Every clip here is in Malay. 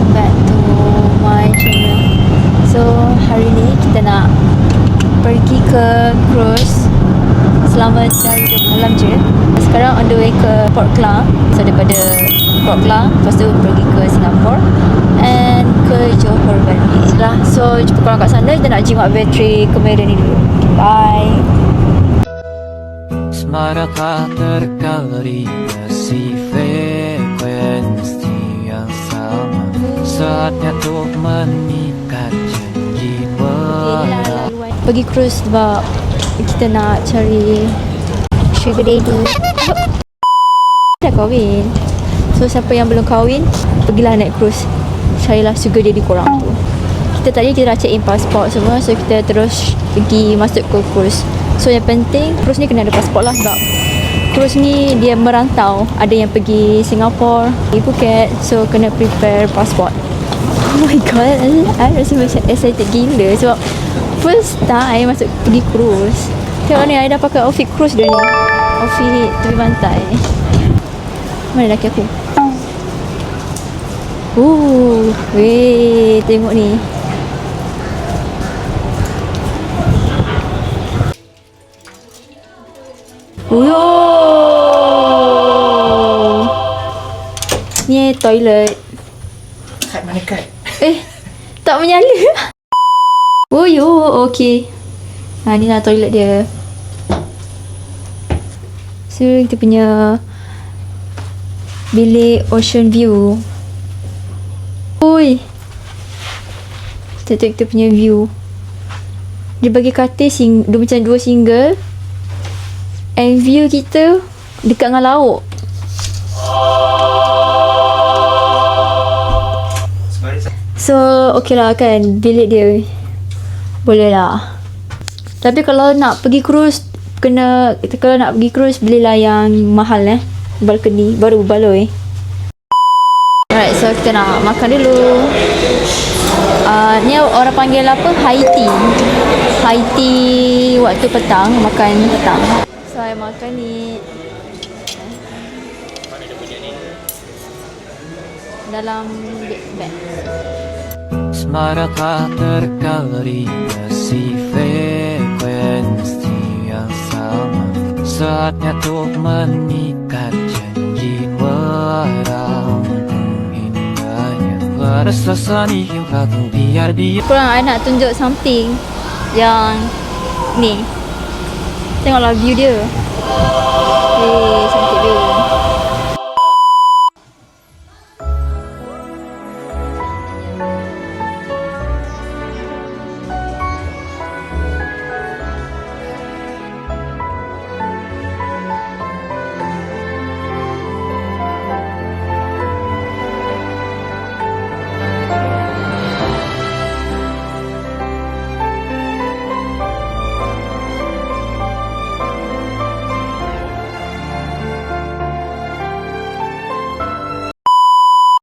welcome back to my channel. So hari ni kita nak pergi ke cruise selama 3 malam je. Sekarang on the way ke Port Klang. So daripada Port Klang, lepas tu pergi ke Singapore and ke Johor balik lah. So jumpa korang kat sana. Kita nak jimat bateri kamera ni dulu. Bye. Asmara terkaloriasi frekuensi yang sama. Saatnya untuk mengikat janji berat. Pergi cruise sebab kita nak cari sugar daddy. Dah kahwin. So siapa yang belum kahwin, pergilah naik cruise. Carilah sugar daddy korang tu. Kita dah check in pasport semua. So kita terus pergi masuk ke cruise. So yang penting cruise ni kena ada pasport lah, sebab cruise ni dia merantau. Ada yang pergi Singapore, pergi Phuket. So kena prepare pasport. Oh my god, I rasa macam excited gila sebab first time masuk pergi cruise. Tengok ni, I dah pakai outfit cruise dah ni. Outfit tepi pantai. Mana laki aku? Weh, tengok ni. Ni toilet. Kad mana kad? Tak menyala. Okey. Ni lah toilet dia. So kita punya bilik ocean view. Kita tengok kita punya view. Dia bagi katil dia macam 2 single. And view kita dekat dengan laut. So okey lah kan, bilik dia boleh lah. Tapi kalau nak pergi cruise, kalau nak pergi cruise belilah yang mahal balcony, baru baloi. Alright, so kita nak makan dulu. Ni orang panggil apa? High tea waktu petang, makan petang. So saya makan ni. Dalam bag. Asmara terkaloriasi frekuensi yang sama. Saatnya untuk mengikat janji berat. Indahnya rasa ni ratu biar dia. Korang, I nak tunjuk something yang ni. Tengoklah view dia. Cantik view.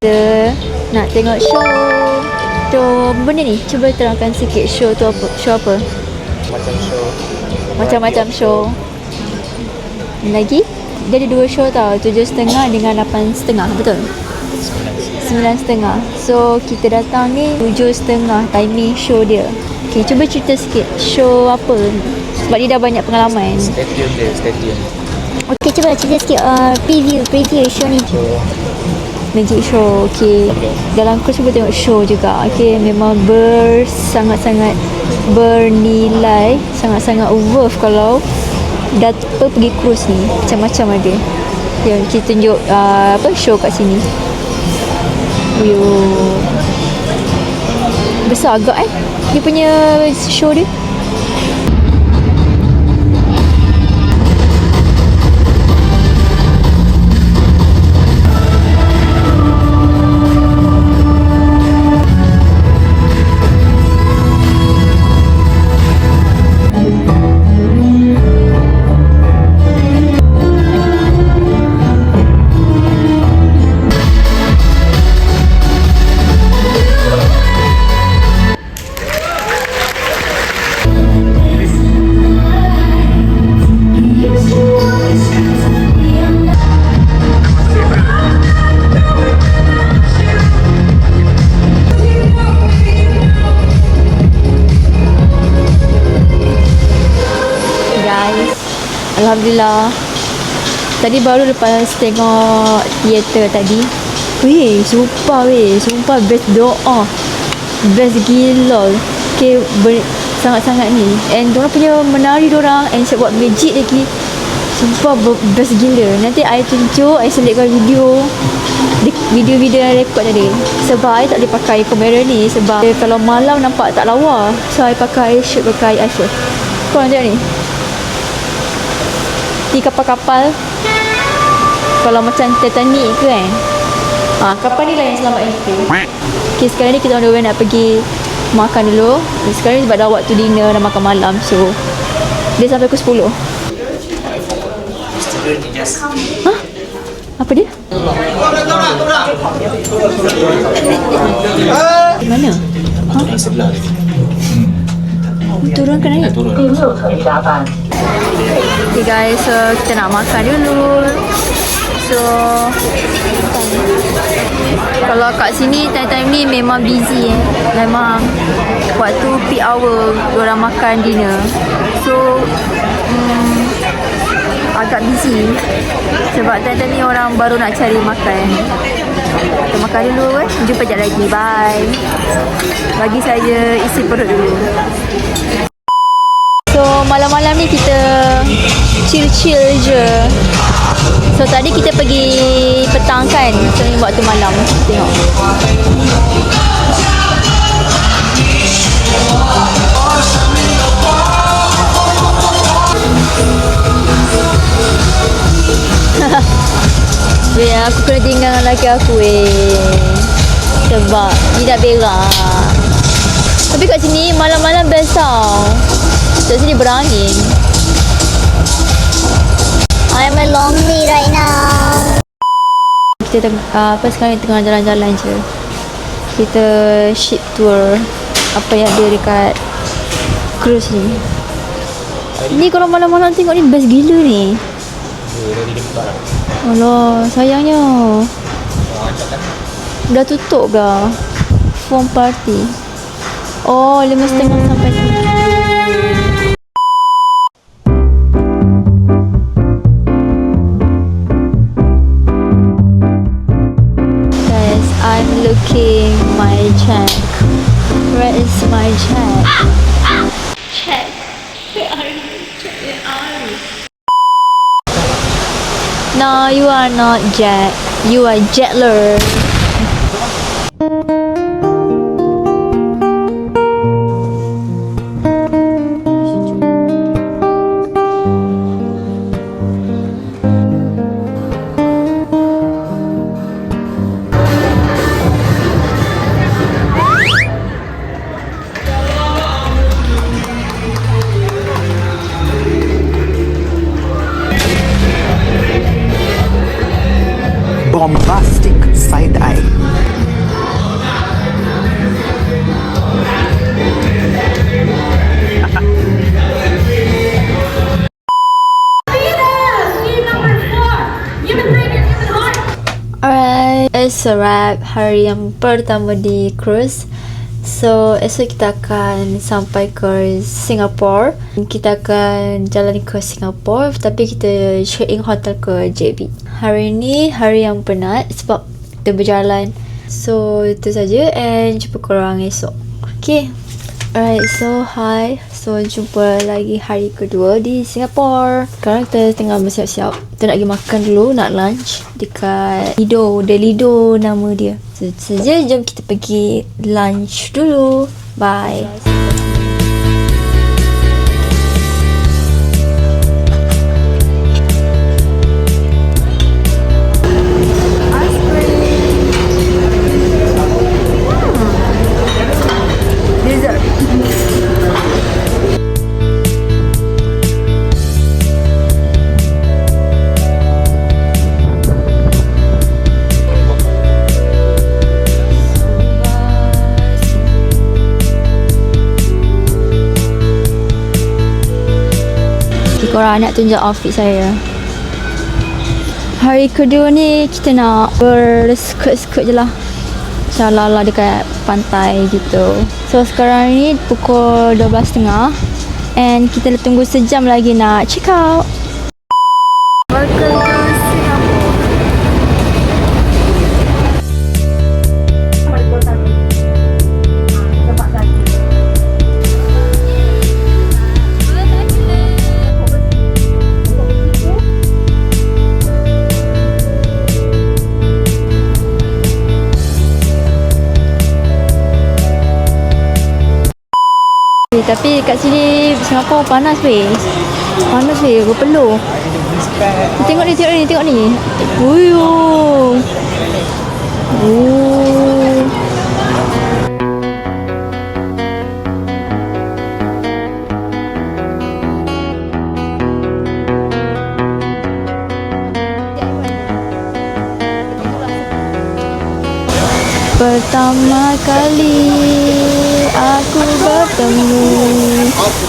Kita nak tengok show benda ni. Cuba terangkan sikit show tu apa? Show apa? Macam-macam show. Lagi dia ada 2 show tau, 7.30 dengan 8.30, betul? 9.30. So kita datang ni 7.30 timing show dia. Okay, cuba cerita sikit show apa ni, sebab dia dah banyak pengalaman. Stay tune. Okay, cuba cerita sikit preview show ni. Magic show. Okay. Dalam cruise cuba tengok show juga. Okay, memang sangat-sangat bernilai, sangat-sangat worth kalau pergi cruise ni. Macam-macam ada yang kita tunjuk show kat sini. Besar agak dia punya show dia. guys. Alhamdulillah. Tadi baru lepas tengok teater tadi. Sumpah best doa. Best gila. Okay, sangat-sangat ni. And diorang punya menari diorang, and buat magic lagi. Sumpah best gila. Nanti I tunjuk, I selitkan video-video yang rekod tadi. Sebab I tak boleh pakai kamera ni, sebab kalau malam nampak tak lawa. So I shoot pakai iPhone. Korang tengok ni. Ni kapal-kapal. Kalau macam Titanic ke kan. Kapal ni lah yang selamatkan kita. Okay, sekarang ni kita orang nak pergi makan dulu. Sekarang ni sebab dah waktu dinner, dah makan malam. So dia sampai pukul 10. Apa dia? Mana? Turunkan air. Okay guys, so kita nak makan dulu. So kalau kat sini time-time ni memang busy memang waktu peak hour diorang makan dinner. So agak busy sebab time-time ni orang baru nak cari makan. Kita makan dulu kan. Jumpa sekejap lagi. Bye. Bagi saya isi perut dulu. So malam-malam ni kita chill je. So tadi kita pergi petang kan. So ni waktu malam. Tengok. Aku kena tinggal dengan lelaki aku sebab dia dah berak. Tapi kat sini malam-malam best tau. Kat sini berangin. I'm lonely right now. Kita sekarang tengah jalan-jalan je. Kita ship tour apa yang ada dekat cruise ni. Ni kalau malam-malam tengok ni best gila ni. Alah, sayangnya dah tutup dah form party. 5:30 sampai 7. Guys, I'm looking my check. Where is my check? Check. Where are you? Where are you? No, you are not Jet. You are Jetler. Bombastic side eye. Alright, it's a wrap hari yang pertama di cruise. So esok kita akan sampai ke Singapore. Kita akan jalan ke Singapore, tapi kita check in hotel ke JB. Hari ni hari yang penat sebab kita berjalan. So itu saja, and jumpa korang esok. Okay. Alright, so hi. So jumpa lagi hari kedua di Singapore. Sekarang kita tengah bersiap-siap. Kita nak pergi makan dulu, nak lunch dekat Lido. The Lido nama dia. So saja, jom kita pergi lunch dulu. Bye. Korang nak tunjuk outfit saya. Hari kedua ni kita nak berskirt-skirt je lah. Macam dekat pantai gitu. So sekarang ni pukul 12.30. And kita tunggu sejam lagi nak check out. Welcome to Singapore. Tapi kat sini Singapura panas weh. Panas weh, berpeluh. Tengok ni, tengok ni, tengok ni. Uyuh. Oh. Pertama kali aku bertemu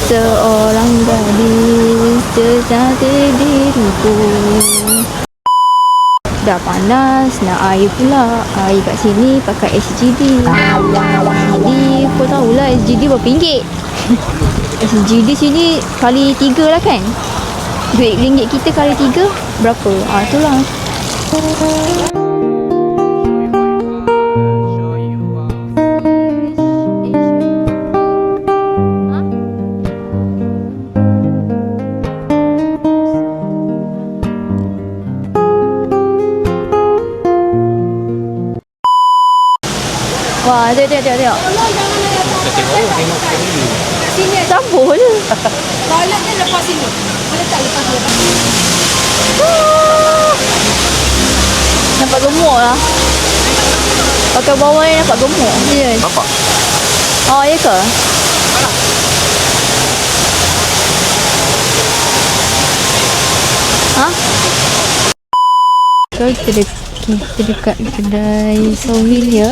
seorang gadis secantik diriku. Dah panas, nak air pula. Air kat sini pakai SGD. SGD, kau tahulah SGD berapa ringgit. SGD sini kali 3 lah kan. Duit ringgit kita kali 3 berapa? Itulah. Wah, tengok. Sini campur je. Toilet dia lepas sini. Boleh tak lepas dia? Nampak gemuk lah. Pakai bawah ni nampak gemuk. Ya. Nampak? Oh, ya ke? Ha? So, kita dekat kedai souvenir.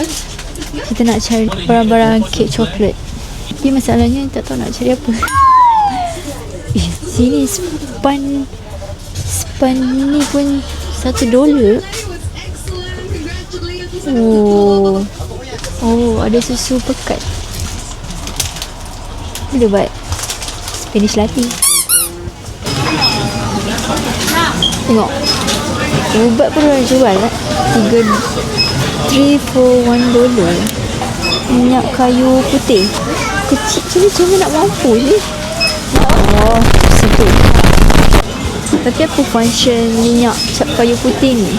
Kita nak cari barang-barang kek coklat. Tapi masalahnya tak tahu nak cari apa. Sini span ni pun $1. Oh, ada susu pekat. Boleh buat Spanish latte. Tengok. Ubat pun orang jual lah. 3 for $1. Minyak kayu putih. Kecil cuma nak mampu je. Oh, situ. Tapi apa function minyak kayu putih ni?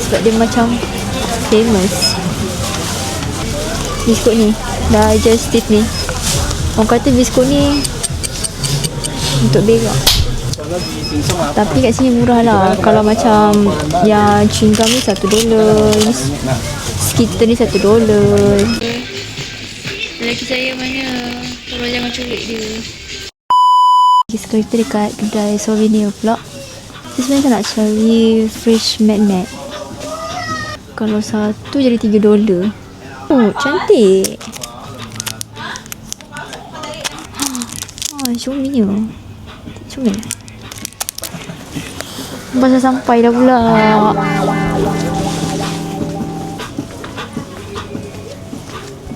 Sebab dia macam famous. Biskut ni digestive ni. Orang kata biskut ni untuk berak. Tapi kat sini murah lah. Kalau macam yang chewing gum ni $1, Skitter ni $1. Lelaki saya mana? Tolong jangan culik dia. Sekarang kita dekat kedai souvenir pula. Kita sebenarnya tak nak cari fresh magnet. Kalau satu jadi $3. Oh, cantik. Comel. Comel. Pasal sampai dah pula.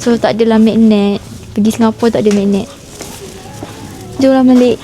So tak adalah magnet. Pergi Singapura tak ada magnet. Jomlah balik.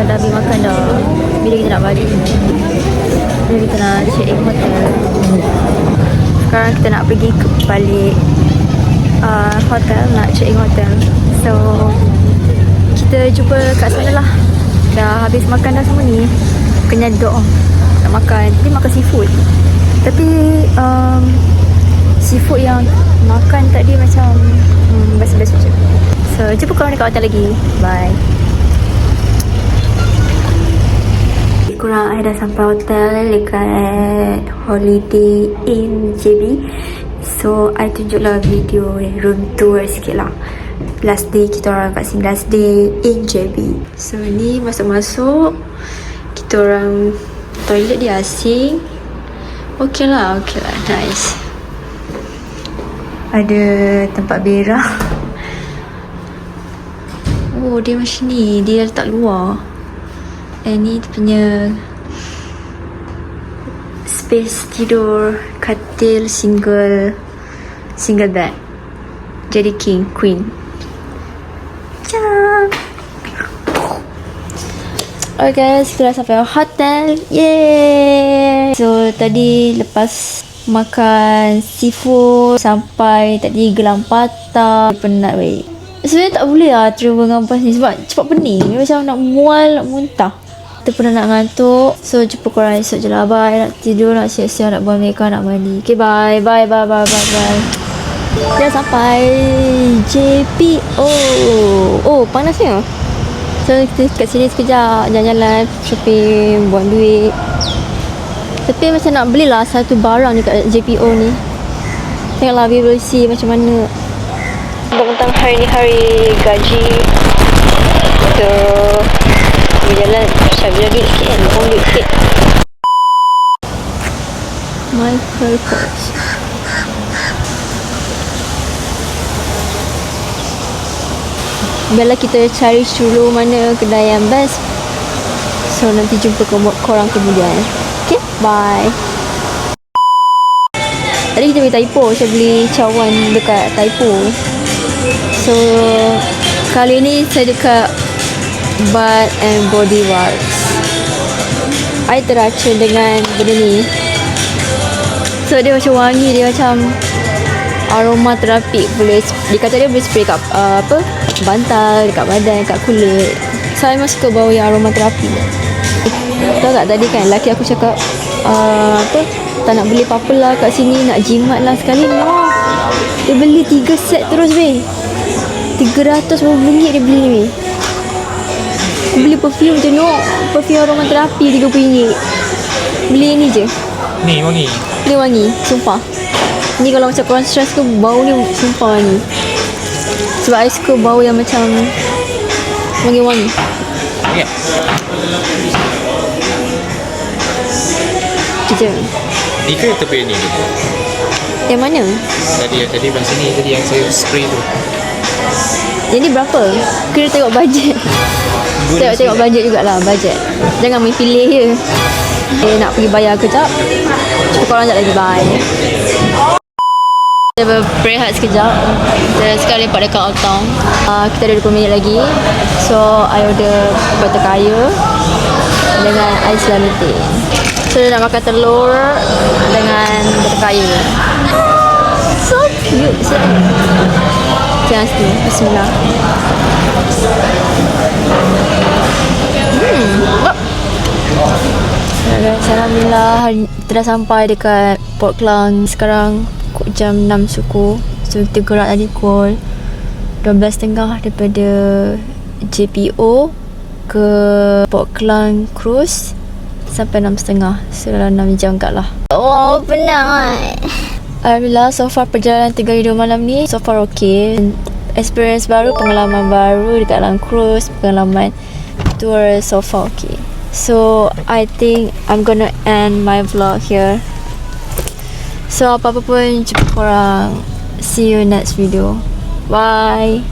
Dah habis makan dah. Bila kita nak balik? Bila kita nak check in hotel? Sekarang kita nak pergi balik hotel, nak check in hotel. So kita jumpa kat sana lah. Dah habis makan dah semua ni. Kenyang dok nak makan. Tadi makan seafood. Tapi seafood yang makan tadi macam biasa-biasa je. So jumpa korang dekat hotel lagi. Bye. kurang I dah sampai hotel dekat Holiday Inn JB. So I tunjuklah video room tour sikit lah. Last day kita orang kat sini, last day in JB. So ni masuk-masuk, kita orang toilet dia asing. Okay lah, nice. Ada tempat berak. Oh, dia macam ni, dia letak luar. Ni dia punya space tidur, katil single bed. Jadi king, queen. Ciao. Okay guys, kita dah sampai hotel. Yeay. So tadi lepas makan seafood sampai tadi Gelang Patah, penat weh. Sebenarnya tak boleh lah travel dengan bas ni sebab cepat pening. Macam nak mual, nak muntah. Kita pernah nak ngantuk. So jumpa korang esok je lah. Bye. Nak tidur, nak siap-siap, nak buat makeup, nak mandi. Okay bye. Bye. Dah sampai JPO. Oh panasnya. So kita kat sini sekejap, jalan-jalan, shopping, buang duit. Tapi macam nak belilah satu barang dekat JPO ni. Tengoklah BBC macam mana. Tentang hari ni hari gaji. So jalan sambil duit sikit kan, buang duit sikit. My purpose. Biarlah kita cari dulu mana kedai yang best. So nanti jumpa korang kemudian. Okay, bye. Tadi kita beli Typo. Saya beli cawan dekat Typo. So kali ni saya dekat Bath and Body Works. I teracun dengan benda ni. So dia macam wangi, dia macam aroma terapi. Boleh, dia kata dia boleh spray kat bantal, dekat badan, dekat kulit. Saya memang suka bau yang aroma terapi. Tahu tak tadi kan lelaki aku cakap tak nak beli apa-apa lah kat sini, nak jimat lah sekali. No, dia beli 3 set terus weh. 300 RM dia beli weh. Beli perfume je, no, perfume aroma terapi RM30. Beli ni je. Ni wangi. Ni wangi, sumpah. Ni kalau macam korang stress ke, bau ni sumpah wangi. Sebab I suka bau yang macam wangi-wangi. Ya. Macam Ni ke tepi ni? yang mana? Tadi bang sini tadi yang saya spray tu. Yang ni berapa? Kena tengok bajet. Tengok bajet jugalah, bajet. Jangan main pilih je. Nak pergi bayar kejap. Cuba korang sekejap lagi, bye. Kita berehat sekejap. Kita sekarang lepak dekat Old Town. Kita ada 20 minit lagi. So I order butter kaya dengan ais lemon tea. So dia nak makan telur dengan butter kaya. So cute. Jangan situ. Bismillah. Alhamdulillah, kita dah sampai dekat Port Klang. Sekarang jam 6 suku. So kita gerak tadi pukul 12.30 daripada JPO ke Port Klang Cruise sampai 6.30. So dalam 6 jam kat lah. Oh penat. Alhamdulillah, so far perjalanan 3 hari 2 malam ni so far okay. Experience baru, pengalaman baru dekat dalam cruise, pengalaman tour, so far okay. So I think I'm gonna end my vlog here. So apa-apa pun jumpa korang. See you next video. Bye.